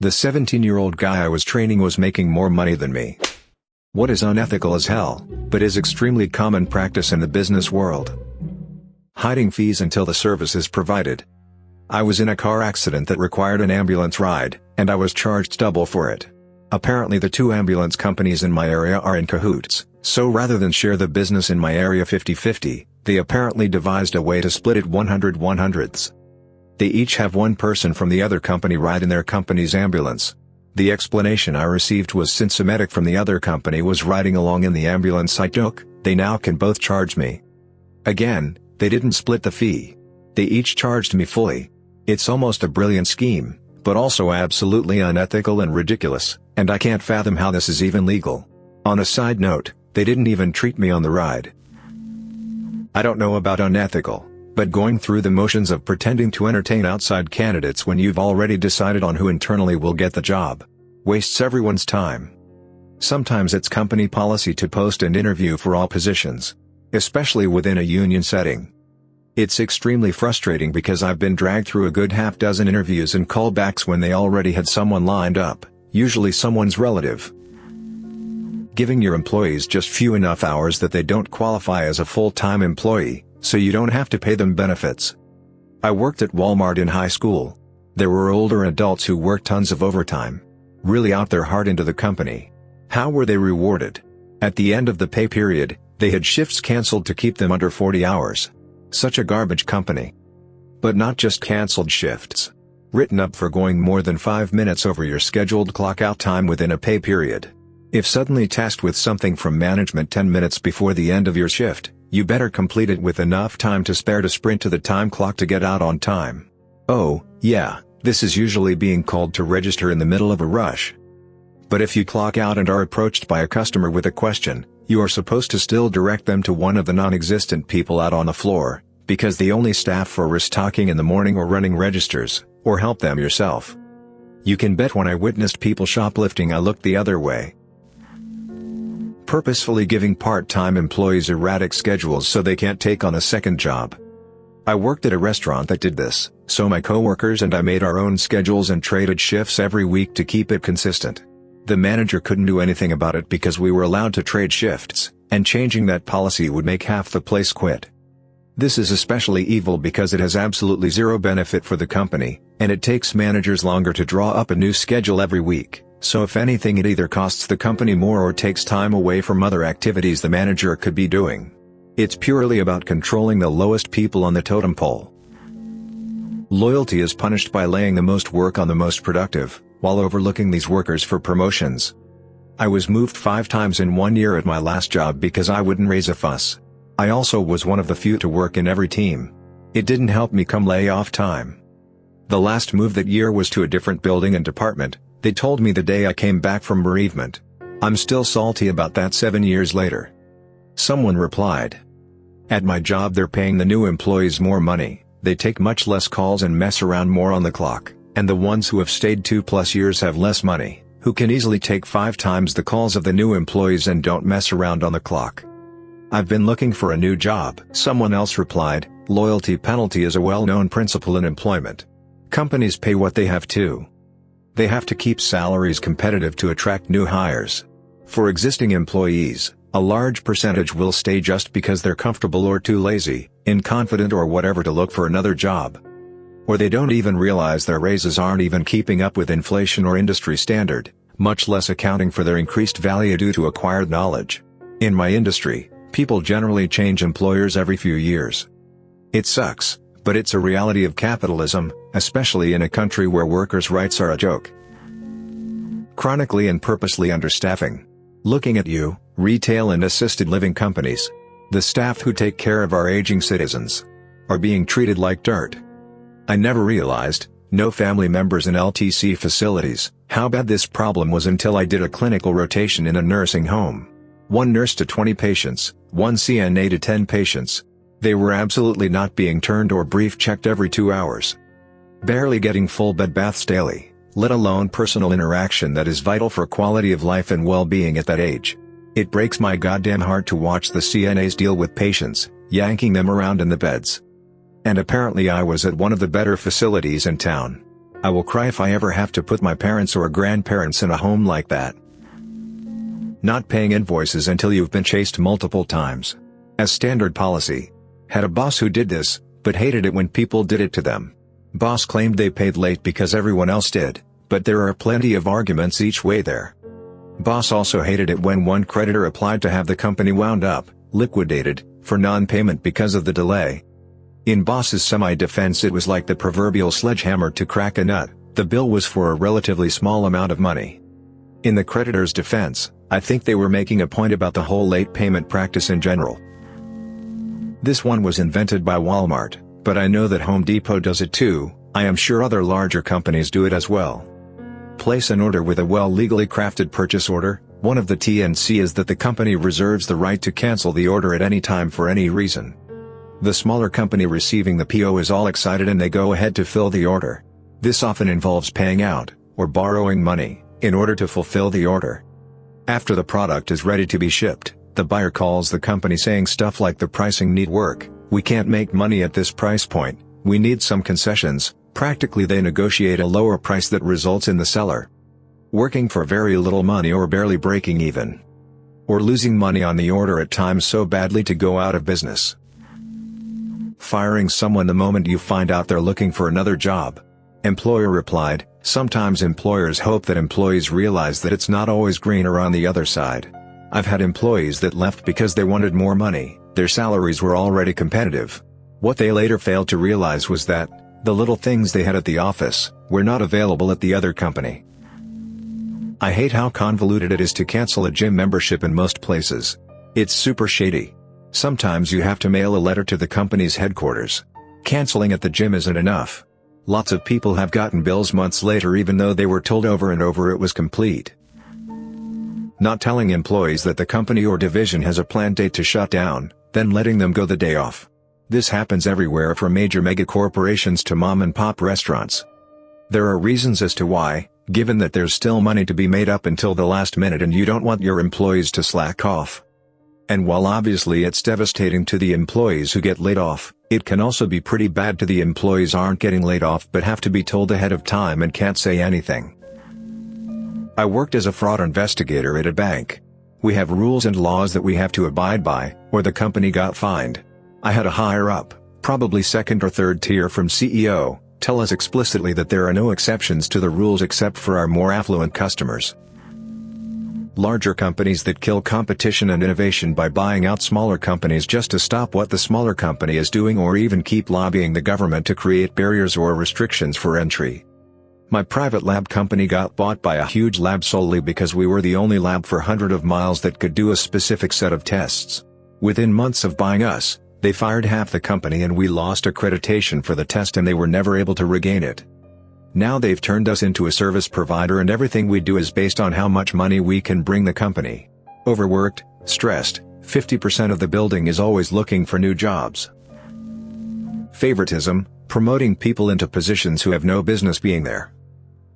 The 17-year-old guy I was training was making more money than me. What is unethical as hell, but is extremely common practice in the business world. Hiding fees until the service is provided. I was in a car accident that required an ambulance ride, and I was charged double for it. Apparently the two ambulance companies in my area are in cahoots, so rather than share the business in my area 50-50, they apparently devised a way to split it 100/100ths. They each have one person from the other company ride in their company's ambulance. The explanation I received was since a medic from the other company was riding along in the ambulance I took, they now can both charge me. Again, they didn't split the fee. They each charged me fully. It's almost a brilliant scheme, but also absolutely unethical and ridiculous, and I can't fathom how this is even legal. On a side note, they didn't even treat me on the ride. I don't know about unethical, but going through the motions of pretending to entertain outside candidates when you've already decided on who internally will get the job wastes everyone's time. Sometimes it's company policy to post and interview for all positions, especially within a union setting. It's extremely frustrating because I've been dragged through a good half dozen interviews and callbacks when they already had someone lined up, usually someone's relative. Giving your employees just few enough hours that they don't qualify as a full-time employee, so you don't have to pay them benefits. I worked at Walmart in high school. There were older adults who worked tons of overtime. Really out their heart into the company. How were they rewarded? At the end of the pay period, they had shifts canceled to keep them under 40 hours. Such a garbage company. But not just canceled shifts. Written up for going more than 5 minutes over your scheduled clock-out time within a pay period. If suddenly tasked with something from management 10 minutes before the end of your shift, you better complete it with enough time to spare to sprint to the time clock to get out on time. Oh, yeah, this is usually being called to register in the middle of a rush. But if you clock out and are approached by a customer with a question, you are supposed to still direct them to one of the non-existent people out on the floor, because they only staff for restocking in the morning or running registers, or help them yourself. You can bet when I witnessed people shoplifting I looked the other way. Purposefully giving part-time employees erratic schedules so they can't take on a second job. I worked at a restaurant that did this, so my coworkers and I made our own schedules and traded shifts every week to keep it consistent. The manager couldn't do anything about it because we were allowed to trade shifts, and changing that policy would make half the place quit. This is especially evil because it has absolutely zero benefit for the company, and it takes managers longer to draw up a new schedule every week. So if anything, it either costs the company more or takes time away from other activities the manager could be doing. It's purely about controlling the lowest people on the totem pole. Loyalty is punished by laying the most work on the most productive, while overlooking these workers for promotions. I was moved 5 times in 1 year at my last job because I wouldn't raise a fuss. I also was one of the few to work in every team. It didn't help me come layoff time. The last move that year was to a different building and department. They told me the day I came back from bereavement. I'm still salty about that 7 years later. Someone replied. At my job they're paying the new employees more money, they take much less calls and mess around more on the clock, and the ones who have stayed 2+ years have less money, who can easily take 5 times the calls of the new employees and don't mess around on the clock. I've been looking for a new job. Someone else replied, loyalty penalty is a well-known principle in employment. Companies pay what they have to. They have to keep salaries competitive to attract new hires. For existing employees, a large percentage will stay just because they're comfortable or too lazy, inconfident or whatever to look for another job. Or they don't even realize their raises aren't even keeping up with inflation or industry standard, much less accounting for their increased value due to acquired knowledge. In my industry, people generally change employers every few years. It sucks, but it's a reality of capitalism, especially in a country where workers' rights are a joke. Chronically and purposely understaffing. Looking at you, retail and assisted living companies. The staff who take care of our aging citizens are being treated like dirt. I never realized, no family members in LTC facilities, how bad this problem was until I did a clinical rotation in a nursing home. 1 nurse to 20 patients, 1 CNA to 10 patients. They were absolutely not being turned or brief checked every 2 hours. Barely getting full bed baths daily, let alone personal interaction that is vital for quality of life and well-being at that age. It breaks my goddamn heart to watch the CNAs deal with patients, yanking them around in the beds. And apparently I was at one of the better facilities in town. I will cry if I ever have to put my parents or grandparents in a home like that. Not paying invoices until you've been chased multiple times. As standard policy. Had a boss who did this, but hated it when people did it to them. Boss claimed they paid late because everyone else did, but there are plenty of arguments each way there. Boss also hated it when one creditor applied to have the company wound up, liquidated, for non-payment because of the delay. In boss's semi-defense, it was like the proverbial sledgehammer to crack a nut. The bill was for a relatively small amount of money. In the creditor's defense, I think they were making a point about the whole late payment practice in general. This one was invented by Walmart, but I know that Home Depot does it too. I am sure other larger companies do it as well. Place an order with a legally crafted purchase order. One of the T&C is that the company reserves the right to cancel the order at any time for any reason. The smaller company receiving the PO is all excited and they go ahead to fill the order. This often involves paying out, or borrowing money, in order to fulfill the order. After the product is ready to be shipped, the buyer calls the company saying stuff like the pricing need work, we can't make money at this price point, we need some concessions. Practically they negotiate a lower price that results in the seller working for very little money or barely breaking even. Or losing money on the order at times so badly to go out of business. Firing someone the moment you find out they're looking for another job. Employer replied, sometimes employers hope that employees realize that it's not always greener on the other side. I've had employees that left because they wanted more money, their salaries were already competitive. What they later failed to realize was that, the little things they had at the office, were not available at the other company. I hate how convoluted it is to cancel a gym membership in most places. It's super shady. Sometimes you have to mail a letter to the company's headquarters. Canceling at the gym isn't enough. Lots of people have gotten bills months later even though they were told over and over it was complete. Not telling employees that the company or division has a planned date to shut down, then letting them go the day off. This happens everywhere from major megacorporations to mom-and-pop restaurants. There are reasons as to why, given that there's still money to be made up until the last minute and you don't want your employees to slack off. And while obviously it's devastating to the employees who get laid off, it can also be pretty bad to the employees aren't getting laid off but have to be told ahead of time and can't say anything. I worked as a fraud investigator at a bank. We have rules and laws that we have to abide by, or the company got fined. I had a higher up, probably second or third tier from CEO, tell us explicitly that there are no exceptions to the rules except for our more affluent customers. Larger companies that kill competition and innovation by buying out smaller companies just to stop what the smaller company is doing or even keep lobbying the government to create barriers or restrictions for entry. My private lab company got bought by a huge lab solely because we were the only lab for hundreds of miles that could do a specific set of tests. Within months of buying us, they fired half the company and we lost accreditation for the test and they were never able to regain it. Now they've turned us into a service provider and everything we do is based on how much money we can bring the company. Overworked, stressed, 50% of the building is always looking for new jobs. Favoritism, promoting people into positions who have no business being there.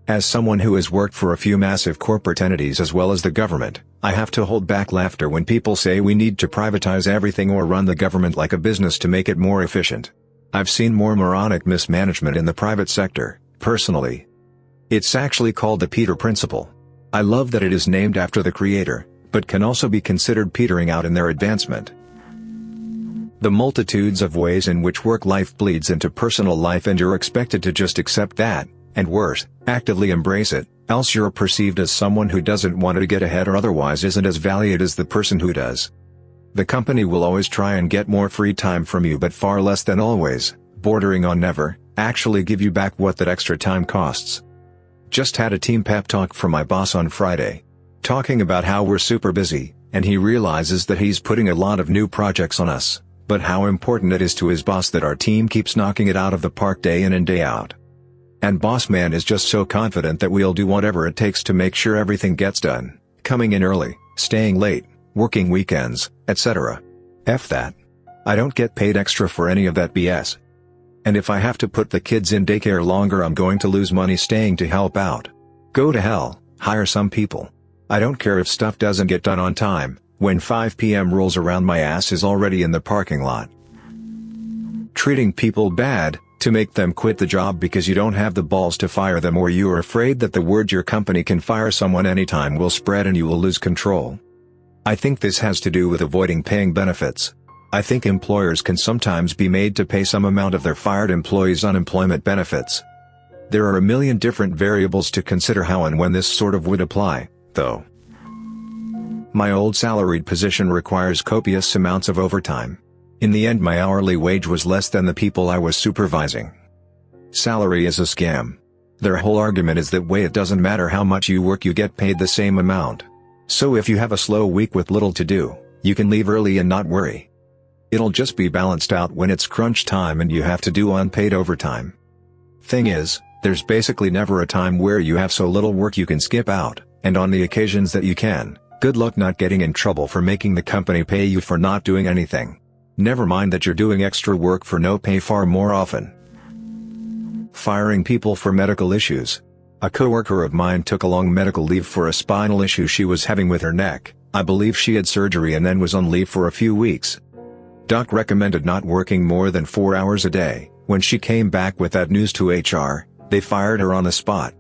As someone who has worked for a few massive corporate entities as well as the government, I have to hold back laughter when people say we need to privatize everything or run the government like a business to make it more efficient. I've seen more moronic mismanagement in the private sector, personally. It's actually called the Peter Principle. I love that it is named after the creator, but can also be considered petering out in their advancement. The multitudes of ways in which work life bleeds into personal life and you're expected to just accept that, and worse, actively embrace it, else you're perceived as someone who doesn't want to get ahead or otherwise isn't as valued as the person who does. The company will always try and get more free time from you but far less than always, bordering on never, actually give you back what that extra time costs. Just had a team pep talk from my boss on Friday. Talking about how we're super busy, and he realizes that he's putting a lot of new projects on us, but how important it is to his boss that our team keeps knocking it out of the park day in and day out. And boss man is just so confident that we'll do whatever it takes to make sure everything gets done, coming in early, staying late, working weekends, etc. F that. I don't get paid extra for any of that BS. And if I have to put the kids in daycare longer I'm going to lose money staying to help out. Go to hell, hire some people. I don't care if stuff doesn't get done on time, when 5 p.m. rolls around my ass is already in the parking lot. Treating people bad, To make them quit the job because you don't have the balls to fire them, or you are afraid that the word your company can fire someone anytime will spread and you will lose control. I think this has to do with avoiding paying benefits. I think employers can sometimes be made to pay some amount of their fired employees' unemployment benefits. There are a million different variables to consider how and when this sort of would apply, though. My old salaried position requires copious amounts of overtime. In the end, my hourly wage was less than the people I was supervising. Salary is a scam. Their whole argument is that it doesn't matter how much you work, you get paid the same amount. So if you have a slow week with little to do, you can leave early and not worry. It'll just be balanced out when it's crunch time and you have to do unpaid overtime. Thing is, there's basically never a time where you have so little work you can skip out, and on the occasions that you can, good luck not getting in trouble for making the company pay you for not doing anything. Never mind that you're doing extra work for no pay far more often. Firing people for medical issues. A coworker of mine took a long medical leave for a spinal issue she was having with her neck. I believe she had surgery and then was on leave for a few weeks. Doc recommended not working more than 4 hours a day. When she came back with that news to HR, they fired her on the spot.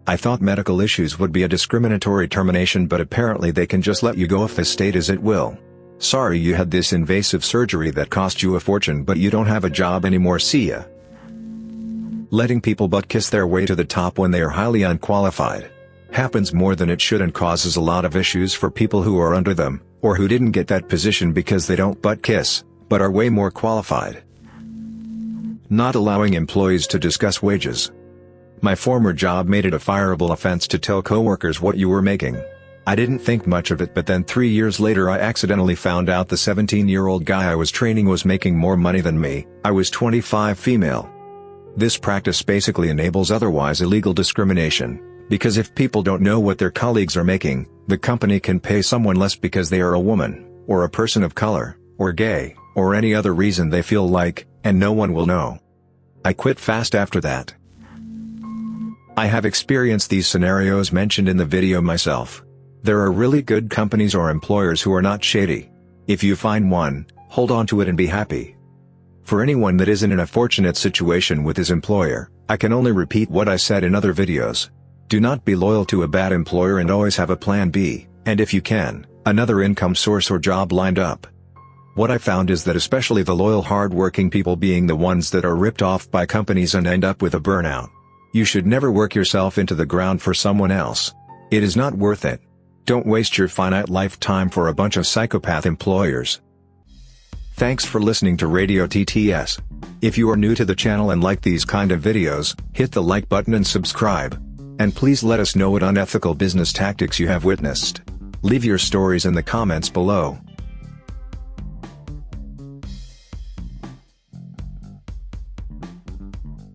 I thought medical issues would be a discriminatory termination, but apparently they can just let you go if the state is at will. Sorry you had this invasive surgery that cost you a fortune, but you don't have a job anymore, see ya. Letting people butt kiss their way to the top when they are highly unqualified happens more than it should and causes a lot of issues for people who are under them, or who didn't get that position because they don't butt kiss, but are way more qualified. Not allowing employees to discuss wages. My former job made it a fireable offense to tell coworkers what you were making. I didn't think much of it, but then 3 years later I accidentally found out the 17-year-old guy I was training was making more money than me. I was 25, female. This practice basically enables otherwise illegal discrimination, because if people don't know what their colleagues are making, the company can pay someone less because they are a woman, or a person of color, or gay, or any other reason they feel like, and no one will know. I quit fast after that. I have experienced these scenarios mentioned in the video myself. There are really good companies or employers who are not shady. If you find one, hold on to it and be happy. For anyone that isn't in a fortunate situation with his employer, I can only repeat what I said in other videos. Do not be loyal to a bad employer and always have a plan B, and if you can, another income source or job lined up. What I found is that especially the loyal hard-working people being the ones that are ripped off by companies and end up with a burnout. You should never work yourself into the ground for someone else. It is not worth it. Don't waste your finite lifetime for a bunch of psychopath employers. Thanks for listening to Radio TTS. If you are new to the channel and like these kind of videos, hit the like button and subscribe. And please let us know what unethical business tactics you have witnessed. Leave your stories in the comments below.